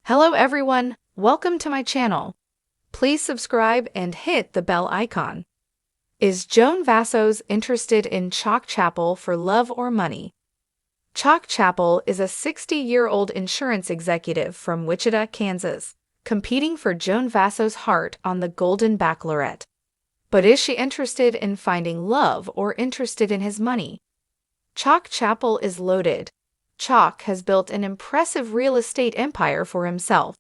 Hello everyone, welcome to my channel. Please subscribe and hit the bell icon. Is Joan Vassos interested in Chalk Chapel for love or money? Chalk Chapel is a 60-year-old insurance executive from Wichita, Kansas, competing for Joan Vassos' heart on the Golden Bachelorette. But is she interested in finding love or interested in his money? Chalk Chapel is loaded. Chalk has built an impressive real estate empire for himself.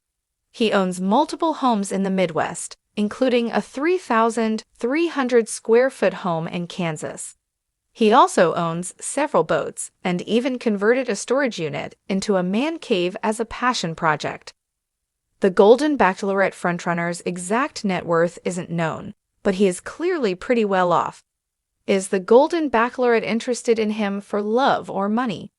He owns multiple homes in the Midwest, including a 3,300 square foot home in Kansas. He also owns several boats and even converted a storage unit into a man cave as a passion project. The Golden Bachelorette frontrunner's exact net worth isn't known, but he is clearly pretty well off. Is the Golden Bachelorette interested in him for love or money?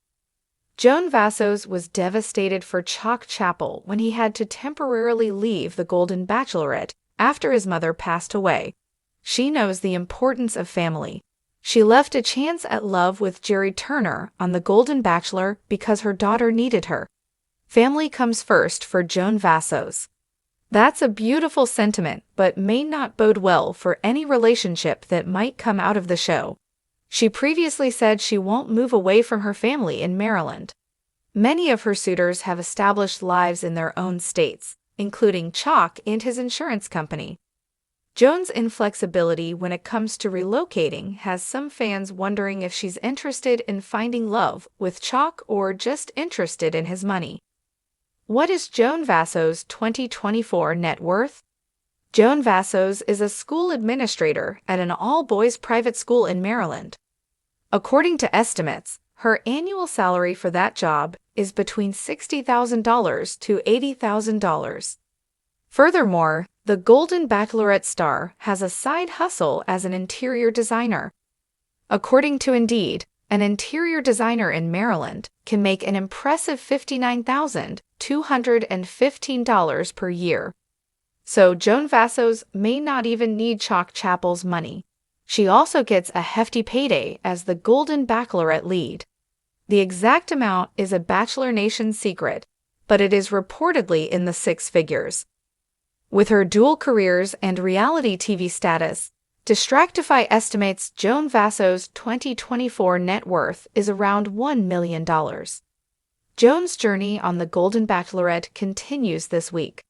Joan Vassos was devastated for Chalk Chapel when he had to temporarily leave the Golden Bachelorette after his mother passed away. She knows the importance of family. She left a chance at love with Jerry Turner on the Golden Bachelor because her daughter needed her. Family comes first for Joan Vassos. That's a beautiful sentiment, but may not bode well for any relationship that might come out of the show. She previously said she won't move away from her family in Maryland. Many of her suitors have established lives in their own states, including Chalk and his insurance company. Joan's inflexibility when it comes to relocating has some fans wondering if she's interested in finding love with Chalk or just interested in his money. What is Joan Vassos' 2024 net worth? Joan Vassos is a school administrator at an all-boys private school in Maryland. According to estimates, her annual salary for that job is between $60,000 to $80,000. Furthermore, the Golden Bachelorette star has a side hustle as an interior designer. According to Indeed, an interior designer in Maryland can make an impressive $59,215 per year. So Joan Vassos may not even need Chalk Chapel's money. She also gets a hefty payday as the Golden Bachelorette lead. The exact amount is a Bachelor Nation secret, but it is reportedly in the six figures. With her dual careers and reality TV status, Distractify estimates Joan Vassos' 2024 net worth is around $1 million. Joan's journey on the Golden Bachelorette continues this week.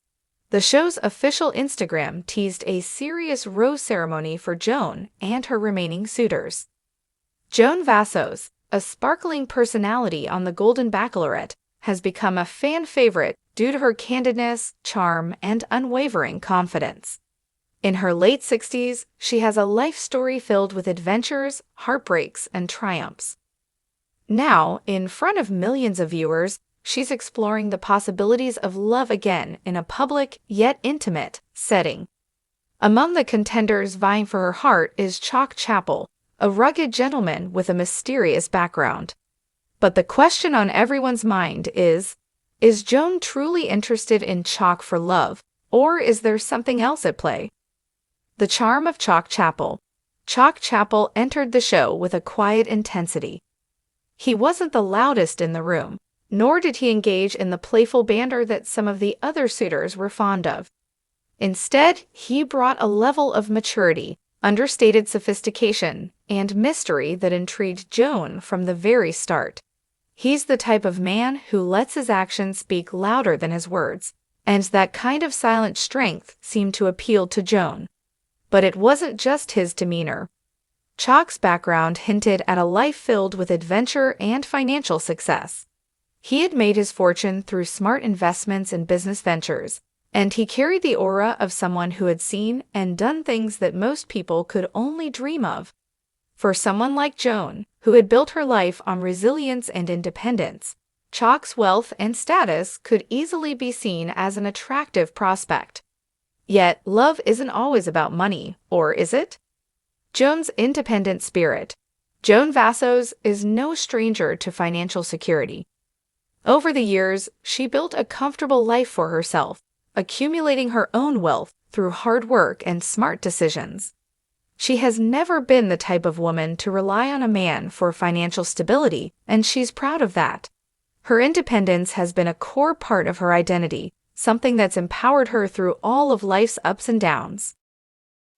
The show's official Instagram teased a serious rose ceremony for Joan and her remaining suitors. Joan Vassos, a sparkling personality on the Golden Bachelorette, has become a fan favorite due to her candidness, charm, and unwavering confidence. In her late 60s, she has a life story filled with adventures, heartbreaks, and triumphs. Now, in front of millions of viewers, she's exploring the possibilities of love again in a public, yet intimate, setting. Among the contenders vying for her heart is Chalk Chapel, a rugged gentleman with a mysterious background. But the question on everyone's mind is Joan truly interested in Chalk for love, or is there something else at play? The charm of Chalk Chapel. Chalk Chapel entered the show with a quiet intensity. He wasn't the loudest in the room, nor did he engage in the playful banter that some of the other suitors were fond of. Instead, he brought a level of maturity, understated sophistication, and mystery that intrigued Joan from the very start. He's the type of man who lets his actions speak louder than his words, and that kind of silent strength seemed to appeal to Joan. But it wasn't just his demeanor. Chalk's background hinted at a life filled with adventure and financial success. He had made his fortune through smart investments and business ventures, and he carried the aura of someone who had seen and done things that most people could only dream of. For someone like Joan, who had built her life on resilience and independence, Chalk's wealth and status could easily be seen as an attractive prospect. Yet, love isn't always about money, or is it? Joan's independent spirit. Joan Vassos is no stranger to financial security. Over the years, she built a comfortable life for herself, accumulating her own wealth through hard work and smart decisions. She has never been the type of woman to rely on a man for financial stability, and she's proud of that. Her independence has been a core part of her identity, something that's empowered her through all of life's ups and downs.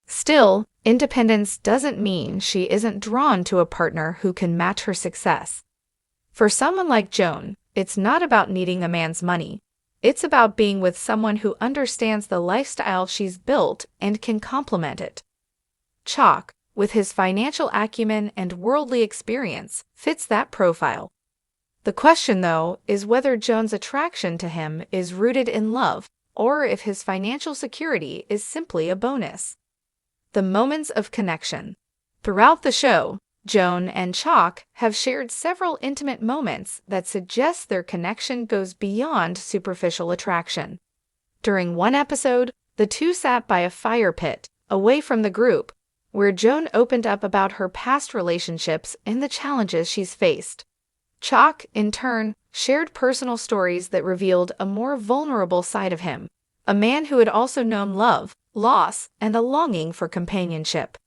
Still, independence doesn't mean she isn't drawn to a partner who can match her success. For someone like Joan, it's not about needing a man's money. It's about being with someone who understands the lifestyle she's built and can complement it. Chalk, with his financial acumen and worldly experience, fits that profile. The question, though, is whether Joan's attraction to him is rooted in love, or if his financial security is simply a bonus. The moments of connection. Throughout the show, Joan and Chalk have shared several intimate moments that suggest their connection goes beyond superficial attraction. During one episode, the two sat by a fire pit, away from the group, where Joan opened up about her past relationships and the challenges she's faced. Chalk, in turn, shared personal stories that revealed a more vulnerable side of him, a man who had also known love, loss, and a longing for companionship.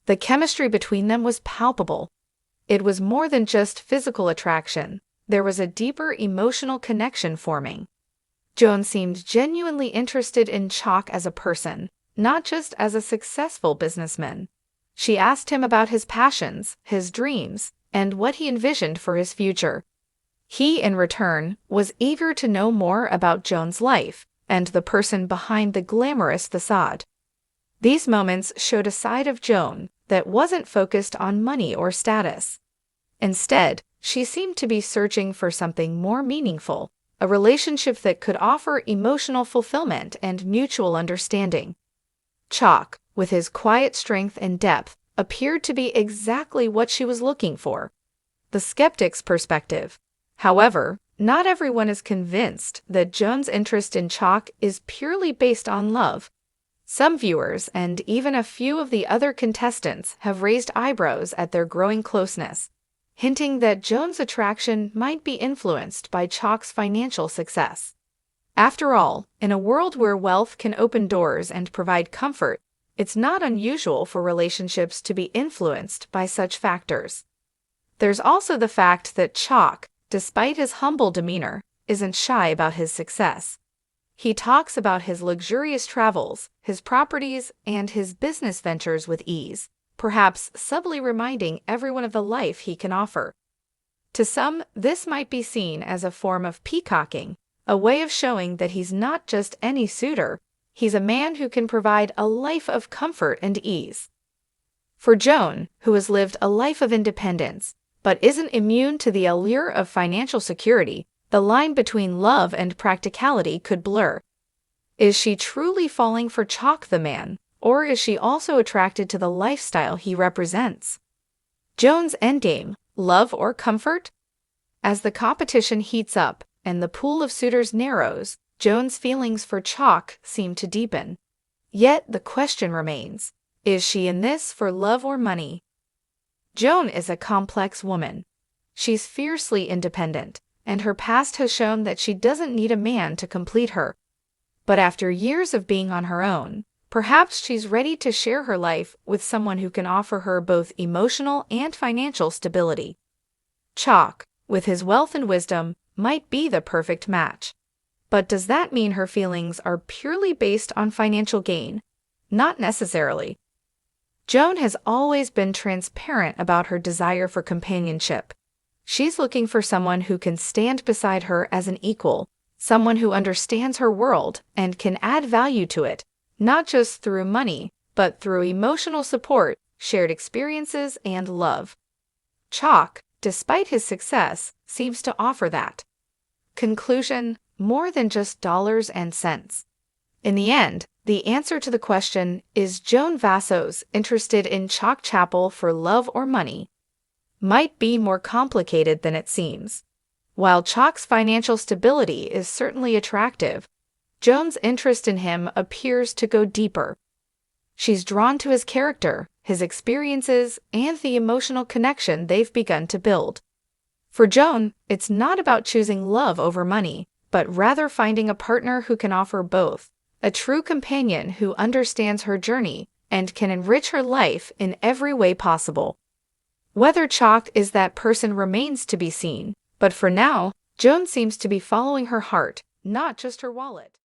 The chemistry between them was palpable. It was more than just physical attraction. There was a deeper emotional connection forming. Joan seemed genuinely interested in Chalk as a person, not just as a successful businessman. She asked him about his passions, his dreams, and what he envisioned for his future. He, in return, was eager to know more about Joan's life and the person behind the glamorous facade. These moments showed a side of Joan that wasn't focused on money or status. Instead, she seemed to be searching for something more meaningful, a relationship that could offer emotional fulfillment and mutual understanding. Chalk, with his quiet strength and depth, appeared to be exactly what she was looking for. The skeptic's perspective. However, not everyone is convinced that Joan's interest in Chalk is purely based on love. Some viewers and even a few of the other contestants have raised eyebrows at their growing closeness, hinting that Joan's attraction might be influenced by Chalk's financial success. After all, in a world where wealth can open doors and provide comfort, it's not unusual for relationships to be influenced by such factors. There's also the fact that Chalk, despite his humble demeanor, isn't shy about his success. He talks about his luxurious travels, his properties, and his business ventures with ease, perhaps subtly reminding everyone of the life he can offer. To some, this might be seen as a form of peacocking, a way of showing that he's not just any suitor, he's a man who can provide a life of comfort and ease. For Joan, who has lived a life of independence, but isn't immune to the allure of financial security, the line between love and practicality could blur. Is she truly falling for Chalk the man, or is she also attracted to the lifestyle he represents? Joan's endgame, love or comfort? As the competition heats up and the pool of suitors narrows, Joan's feelings for Chalk seem to deepen. Yet the question remains, is she in this for love or money? Joan is a complex woman. She's fiercely independent, and her past has shown that she doesn't need a man to complete her. But after years of being on her own, perhaps she's ready to share her life with someone who can offer her both emotional and financial stability. Chalk, with his wealth and wisdom, might be the perfect match. But does that mean her feelings are purely based on financial gain? Not necessarily. Joan has always been transparent about her desire for companionship. She's looking for someone who can stand beside her as an equal, someone who understands her world and can add value to it, not just through money, but through emotional support, shared experiences, and love. Chalk, despite his success, seems to offer that. Conclusion: more than just dollars and cents. In the end, the answer to the question, is Joan Vassos interested in Chalk Chapel for love or money, might be more complicated than it seems. While Chalk's financial stability is certainly attractive, Joan's interest in him appears to go deeper. She's drawn to his character, his experiences, and the emotional connection they've begun to build. For Joan, it's not about choosing love over money, but rather finding a partner who can offer both, a true companion who understands her journey and can enrich her life in every way possible. Whether Chalk is that person remains to be seen, but for now, Joan seems to be following her heart, not just her wallet.